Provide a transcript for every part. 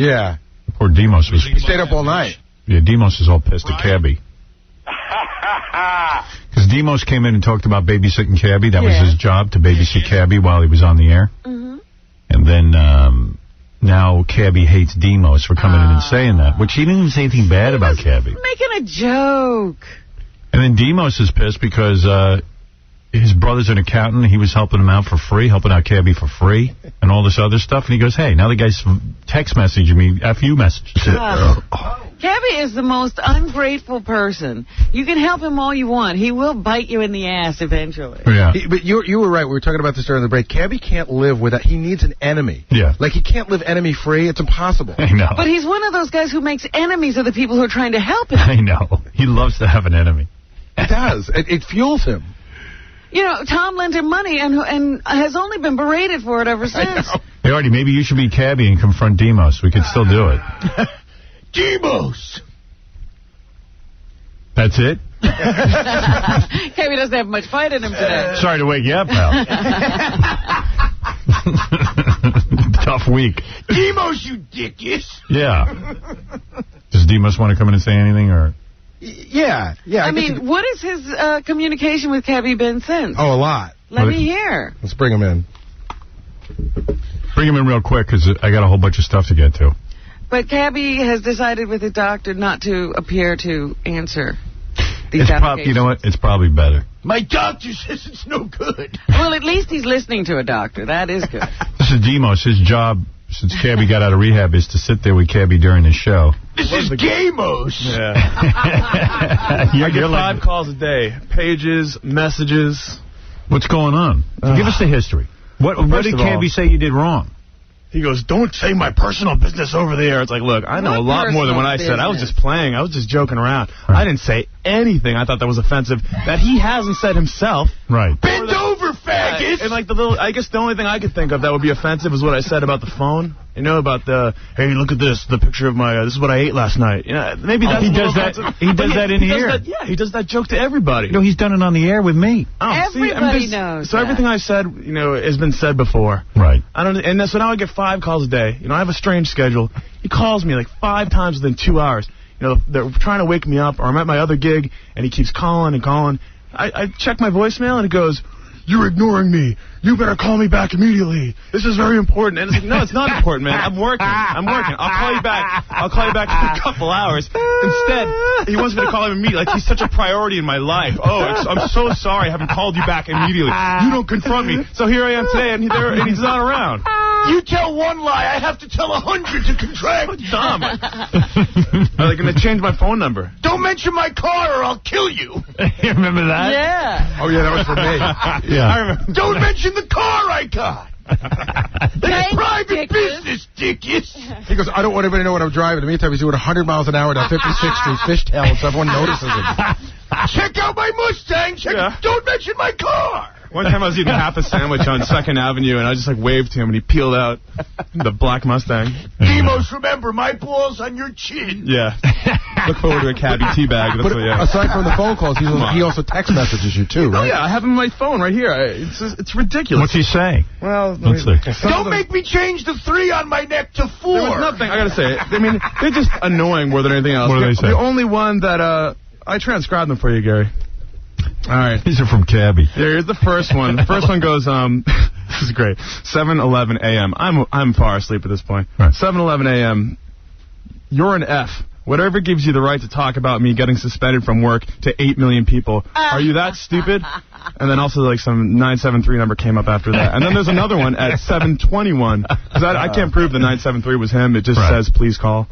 Yeah. Poor Dmos was... He stayed up all night. Yeah, Dmos is all pissed at Cabbie. Because Dmos came in and talked about babysitting Cabbie. That was his job, to babysit Cabbie while he was on the air. And then now Cabbie hates Dmos for coming in and saying that, which he didn't even say anything bad about Cabbie. Making a joke. And then Dmos is pissed because his brother's an accountant. He was helping him out for free, helping out Cabbie for free, and all this other stuff. And he goes, hey, now the guy's text messaging me, F you message. Cabbie is the most ungrateful person. You can help him all you want. He will bite you in the ass eventually. Yeah. But you were right. We were talking about this during the break. Cabbie can't live without... He needs an enemy. Yeah. Like, he can't live enemy-free. It's impossible. I know. But he's one of those guys who makes enemies of the people who are trying to help him. I know. He loves to have an enemy. It does. It fuels him. You know, Tom lent him money and has only been berated for it ever since. Hey, Artie, maybe you should be Cabbie and confront Dmos. We could still do it. Dmos! That's it? Cabbie doesn't have much fight in him today. Sorry to wake you up, pal. Tough week. Dmos, you dickus! Yeah. Does Dmos want to come in and say anything, or...? Yeah. I mean, what has his communication with Cabbie been since? Oh, a lot. Let me hear. Let's bring him in. Bring him in real quick, because I got a whole bunch of stuff to get to. But Cabbie has decided with the doctor not to appear to answer these applications. You know what? It's probably better. My doctor says it's no good. Well, at least he's listening to a doctor. That is good. This is Dmos. His job, since Cabbie got out of rehab, is to sit there with Cabbie during his show. This is Gamos. Yeah. I get 5 calls a day. Pages, messages. What's going on? Give us the history. What did Cabbie say you did wrong? He goes, don't say my personal business over the air. It's like, look, I know a lot more than what I said. I was just playing. I was just joking around. Right. I didn't say anything I thought that was offensive that he hasn't said himself. Right. Bend over, faggot! And like I guess the only thing I could think of that would be offensive is what I said about the phone. You know, about the, hey, look at this, the picture of my, this is what I ate last night. You know, maybe that's he does that. He does that in here. He does that joke to everybody. No, he's done it on the air with me. Everybody knows. So everything I said, you know, has been said before. Right. So now I get 5 calls a day. You know, I have a strange schedule. He calls me like 5 times within 2 hours. You know, they're trying to wake me up, or I'm at my other gig, and he keeps calling and calling. I check my voicemail, and it goes, you're ignoring me. You better call me back immediately. This is very important. And it's like, no, it's not important, man. I'm working. I'll call you back. In a couple hours. Instead, he wants me to call him immediately. Like, he's such a priority in my life. Oh, I'm so sorry I haven't called you back immediately. You don't confront me. So here I am today, and he's not around. You tell one lie, I have to tell 100 to contract. Dumb. Are they going to change my phone number? Don't mention my car or I'll kill you. You remember that? Yeah. Oh, yeah, that was for me. Yeah. I remember. Don't mention the car I got. That's private business, dickus. He goes, I don't want anybody to know what I'm driving. In the meantime, he's doing 100 miles an hour down 56th Street Fishtail, so everyone notices him. Check out my Mustang. Don't mention my car. One time I was eating half a sandwich on 2nd Avenue, and I just, like, waved to him, and he peeled out the black Mustang. Dmos, remember, my ball's on your chin. Yeah. Look forward to a Cabbie teabag. That's what, yeah. Aside from the phone calls, he also text messages you, too, right? Oh, yeah, I have him on my phone right here. It's ridiculous. What's he saying? Well, let's see. Don't make me change the 3 on my neck to 4. There was nothing, I gotta say. I mean, they're just annoying more than anything else. What do they say? The only one that, I transcribed them for you, Gary. All right. These are from Cabbie. Here's the first one. The first one goes, this is great. 7:11 a.m. I'm far asleep at this point. Right. 7:11 a.m. You're an F. Whatever gives you the right to talk about me getting suspended from work to 8 million people. Are you that stupid? And then also, like, some 973 number came up after that. And then there's another one at 7:21. Because I can't prove the 973 was him. It just says, please call.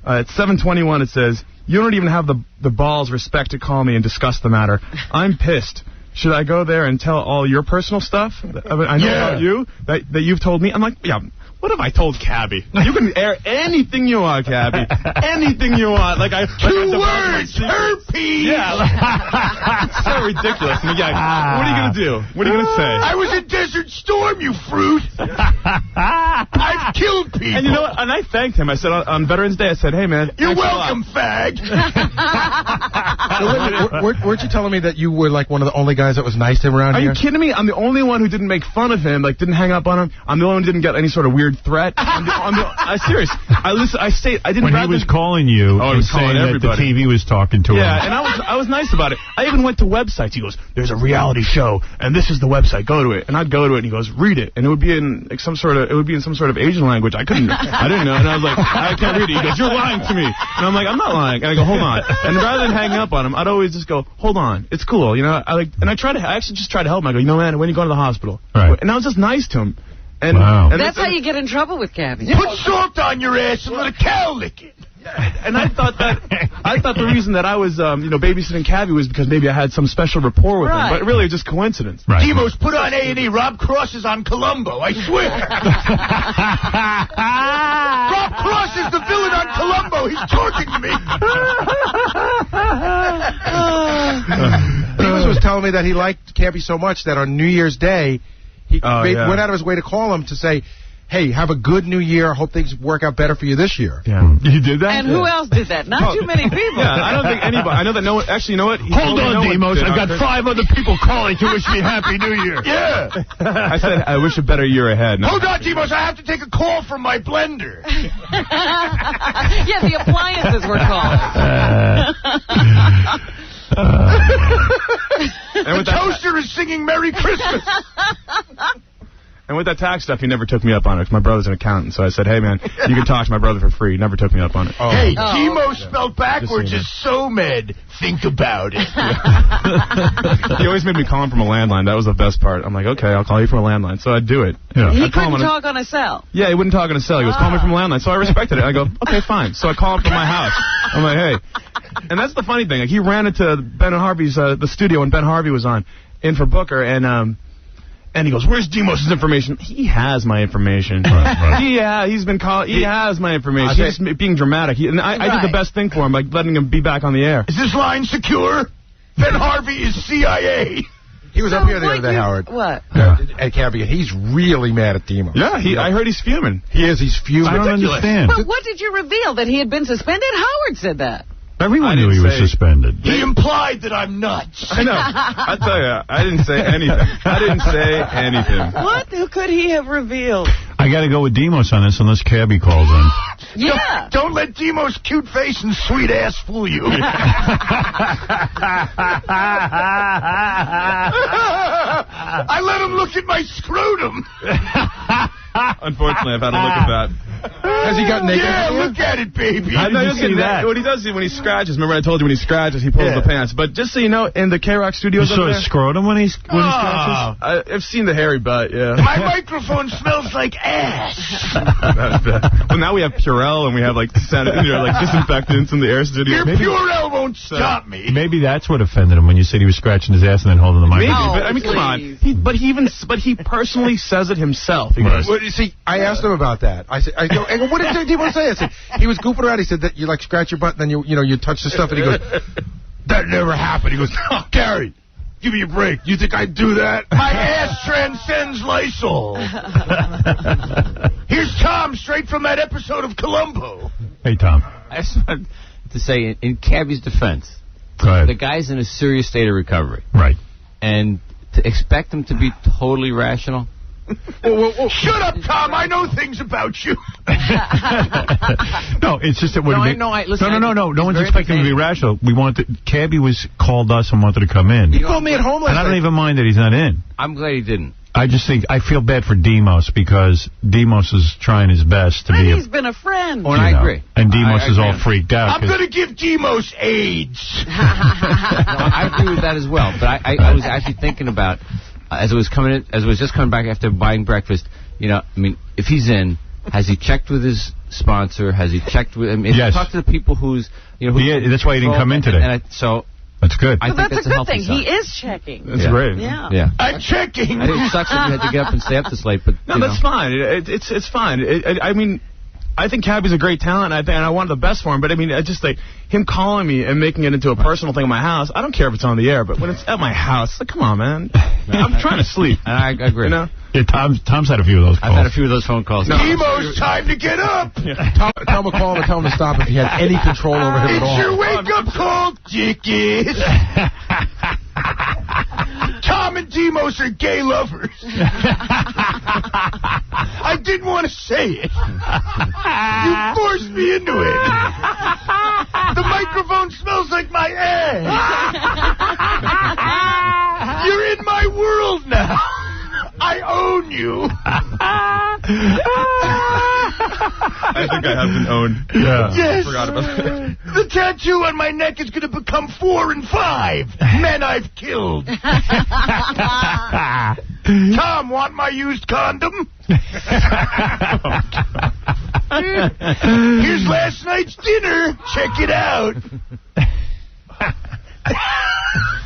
At 7:21, it says, you don't even have the balls respect to call me and discuss the matter. I'm pissed. Should I go there and tell all your personal stuff? I know about you, that you've told me. I'm like, yeah, what have I told Cabbie? You can air anything you want, Cabbie. Anything you want. Like, 2 words, herpes! Yeah. It's so ridiculous. And what are you going to do? What are you going to say? I was in Desert Storm, you fruit. I've killed people. And you know what? And I thanked him. I said, on Veterans Day, I said, hey, man. You're welcome, fag. Weren't you telling me that you were, like, one of the only guys that was nice to him around here? Are you kidding me? I'm the only one who didn't make fun of him, like, didn't hang up on him. I'm the only one who didn't get any sort of weird weird threat. I'm serious. I didn't. When he was calling you and saying that the TV was talking to him. Yeah, and I was nice about it. I even went to websites. He goes, "There's a reality show, and this is the website. Go to it." And I'd go to it, and he goes, "Read it," and it would be in some sort of Asian language. I didn't know, and I was like, "I can't read it." He goes, "You're lying to me," and I'm like, "I'm not lying." And I go, "Hold on," and rather than hang up on him, I'd always just go, "Hold on, it's cool," you know. I actually just try to help him. I go, "You know, man, when you go to the hospital," and I was just nice to him. And, and that's how you get in trouble with Cabby. Put salt on your ass and let a cow lick it. And I thought the reason that I was, babysitting Cabbie was because maybe I had some special rapport with him, but really it's just coincidence. Right. Dmos, put on A&E. Rob Cross is on Columbo. I swear. Rob Cross is the villain on Columbo. He's talking to me. Dmos was telling me that he liked Cabbie so much that on New Year's Day, he went out of his way to call him to say, "Hey, have a good New Year. Hope things work out better for you this year." Yeah. You did that? And who else did that? Not too many people. Yeah, I don't think anybody. I know that no one. Actually, you know what? Hold on, Dmos. I've got 5 other people calling to wish me Happy New Year. Yeah. I said I wish a better year ahead. No. Hold on, Dmos. I have to take a call from my blender. Yeah, the appliances were calling. And the toaster is singing Merry Christmas. And with that tax stuff, he never took me up on it. 'Cause my brother's an accountant, so I said, "Hey, man, you can talk to my brother for free." He never took me up on it. Oh. Hey, Dmos spelled backwards is so mad. Think about it. He always made me call him from a landline. That was the best part. I'm like, okay, I'll call you from a landline. So I'd do it. Yeah. He couldn't talk on a cell. Yeah, he wouldn't talk on a cell. He goes, "Call me from a landline." So I respected it. I go, "Okay, fine." So I call him from my house. I'm like, "Hey." And that's the funny thing. Like, he ran into Ben and Harvey's, the studio when Ben Harvey was in for Booker, and he goes, "Where's Dmos' information?" He has my information. Right. He's been calling. He has my information. He's just being dramatic. I did the best thing for him, like letting him be back on the air. Is this line secure? Ben Harvey is CIA. He was up here the other day, Howard. What? At Cabbie, and he's really mad at Dmos. Yeah, I heard he's fuming. He is. He's fuming. I don't understand. But what did you reveal? That he had been suspended? Howard said that. Everyone knew he was suspended. He implied that I'm nuts. I know. I tell you, I didn't say anything. What could he have revealed? I got to go with Dmos on this unless Cabbie calls in. Yeah. Don't let Dmos' cute face and sweet ass fool you. I let him look at my scrotum. Unfortunately, I've had to look at that. Has he got naked? Yeah, look at it, baby. I know you see that. What he does when he scratches, remember I told you when he scratches, he pulls the pants. But just so you know, in the K-Rock studios you saw his scrotum when he scratches? I've seen the hairy butt, yeah. My microphone smells like ass. Well, now we have Purell and we have like disinfectants in the air studio. Your Purell won't stop me. Maybe that's what offended him when you said he was scratching his ass and then holding the microphone. Maybe, but I mean, come on. He personally says it himself. He goes, well, you see, I asked him about that. I go, what did Dmos say? I said, he was goofing around. He said that you like scratch your butt and then you touch the stuff, and he goes, "That never happened." He goes, "Oh, Gary, give me a break. You think I'd do that? My ass transcends Lysol." Here's Tom, straight from that episode of Columbo. Hey, Tom. I just wanted to say, in Cabbie's defense, the guy's in a serious state of recovery. Right. And to expect him to be totally rational... Whoa. Shut up, Tom. I know things about you. No, it's just that... No one's expecting him to be rational. Cabbie called us and wanted to come in. He called me at home last night. And I don't even mind that he's not in. I'm glad he didn't. I just think I feel bad for Dmos because Dmos is trying his best to be. He's been a friend. Oh, and I agree. And Dmos is all freaked out. I'm going to give Dmos AIDS. No, I agree with that as well. But I was actually thinking about as I was just coming back after buying breakfast. If he's in, has he checked with his sponsor? Has he checked with? Yes. Talk to the people who's that's why he didn't come in today. That's good. So that's a good thing. He is checking. That's great. Yeah. I'm checking. It sucks that you had to get up and stay up this late, but that's fine. It's fine. I think Cabbie's a great talent, and I want the best for him. But I just like him calling me and making it into a personal thing in my house. I don't care if it's on the air, but when it's at my house, like, come on, man. I'm trying to sleep. I agree. Yeah, Tom's had a few of those calls. I've had a few of those phone calls. Dmos, time to get up. Tom will call him and tell him to stop if he had any control over him at all. It's your wake-up call, dickies. Tom and and Dmos are gay lovers. I didn't want to say it. You forced me into it. The microphone smells like my ass. You're in my world now. I own you. I think I have been owned. Yeah. Yes. Forgot about that. The tattoo on my neck is going to become 4 and 5 men I've killed. Tom, want my used condom? Here's last night's dinner. Check it out.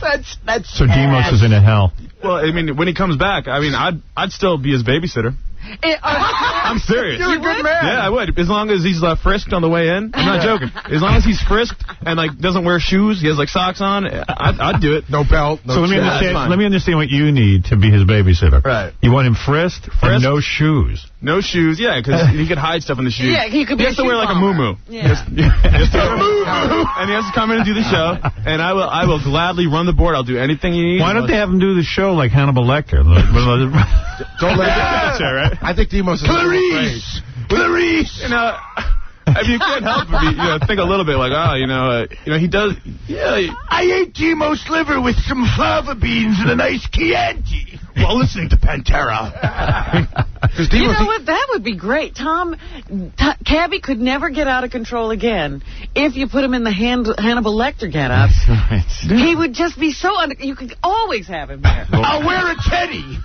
That's So Dmos is in a hell. Well, I mean, when he comes back, I mean, I'd still be his babysitter. I'm serious. You're a good man. Yeah, I would. As long as he's frisked on the way in. I'm not joking. As long as he's frisked and doesn't wear shoes, he has socks on, I'd do it. No belt. No So let me understand what you need to be his babysitter. Right. You want him frisked and no shoes. No shoes, yeah, because he could hide stuff in the shoes. Yeah, he could be. He has to wear like a muumuu. Yeah. And he has to come in and do the show, and I will gladly run the board. I'll do anything you need. Why don't they have him do the show like Hannibal Lecter? Don't let That's it, right? I think Dmos is Clarice. You know, I mean, you can't help but think a little bit like, he does. Yeah. I ate Dmos liver with some fava beans and a nice Chianti while listening to Pantera. You know what? That would be great. Cabbie could never get out of control again if you put him in the Hannibal Lecter getup. Right. He would just be so you could always have him there. I'll wear a teddy.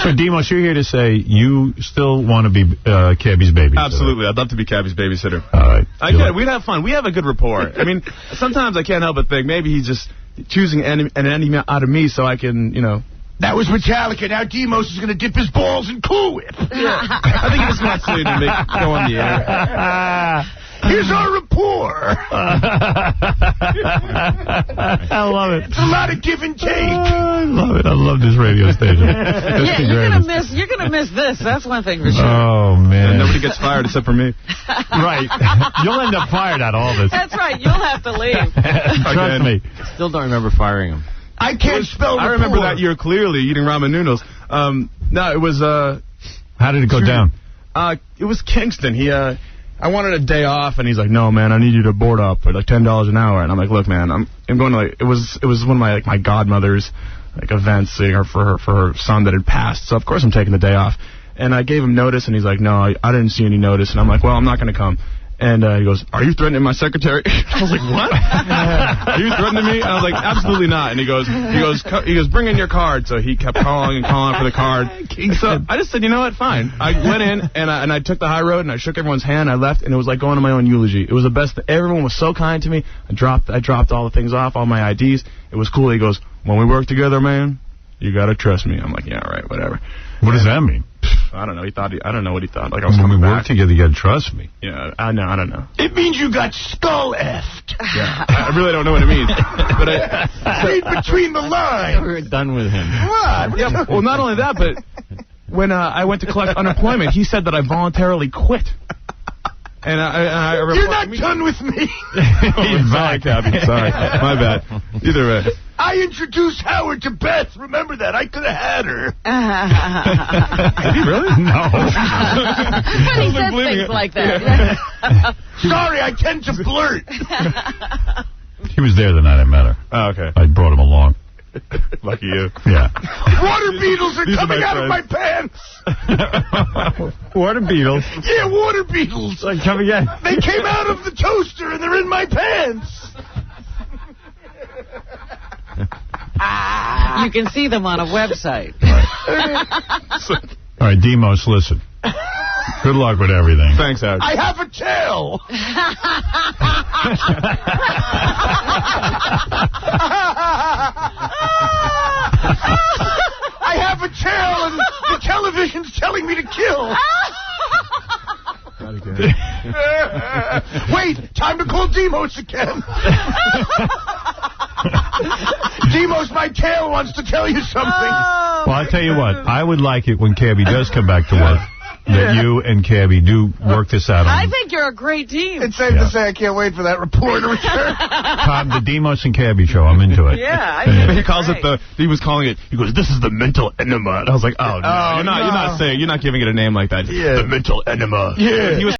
So, Dmos, you're here to say you still want to be Cabbie's babysitter. Absolutely. I'd love to be Cabbie's babysitter. All right. We'd have fun. We have a good rapport. I mean, sometimes I can't help but think maybe he's just choosing an enemy out of me so I can, That was Metallica. Now Dmos is going to dip his balls in Cool Whip. Yeah. I think he just wants to go on the air. Here's our rapport. I love it. It's a lot of give and take. I love it. I love this radio station. You're gonna miss this. That's one thing for sure. Oh, man. And nobody gets fired except for me. Right. You'll end up fired out of all this. That's right. You'll have to leave. Trust me. Still don't remember firing him. I can't spell rapport. I remember that year clearly eating ramen noodles. No, it was... How did it go down? It was Kingston. I wanted a day off, and he's like, "No, man, I need you to board up for $10 an hour." And I'm like, "Look, man, I'm going to it was one of my godmother's events for her son that had passed. So of course I'm taking the day off." And I gave him notice, and he's like, "No, I didn't see any notice." And I'm like, "Well, I'm not going to come." And he goes, "Are you threatening my secretary?" I was like, "What? Are you threatening me?" And I was like, "Absolutely not." And he goes, "Bring in your card." So he kept calling for the card. So I just said, "You know what? Fine." I went in and I took the high road and I shook everyone's hand. I left, and it was like going to my own eulogy. It was the best. Everyone was so kind to me. I dropped all the things off, all my IDs. It was cool. He goes, "When we work together, man, you gotta trust me." I'm like, "Yeah, all right, whatever." What does that mean? I don't know. I don't know what he thought. Like I was when coming we back. work together, you gotta trust me. Yeah, I don't know. It means you got skull-effed. Yeah, I really don't know what it means. But read between the lines. We're done with him. What? Yeah, well, not only that, but when I went to collect unemployment, he said that I voluntarily quit. And I You're not done with me. Sorry, Cabbie. Sorry. My bad. Either way. I introduced Howard to Beth. Remember that? I could have had her. Did he really? No. But he says things like that. Yeah. Sorry, I tend to blurt. He was there the night I met her. Oh, okay. I brought him along. Lucky you. Yeah. Water beetles are coming out of my pants. Water beetles? Yeah, water beetles. Come again. They came out of the toaster and they're in my pants. You can see them on a website. All right, Dmos, listen. Good luck with everything. Thanks, Howard. I have a tail. I have a tail and the television's telling me to kill. Wait, time to call Dmos again. Dmos, my tail wants to tell you something. Well, I'll tell you what. I would like it when Cabbie does come back to work that you and Cabbie do work this out. I think you're a great team. It's safe to say I can't wait for that report to return. Tom, the Dmos and Cabbie show. I'm into it. Yeah, I think he calls it he was calling it, he goes, this is the mental enema. And I was like, oh, no, you're not saying, you're not giving it a name like that. Yeah. The mental enema. Yeah. He was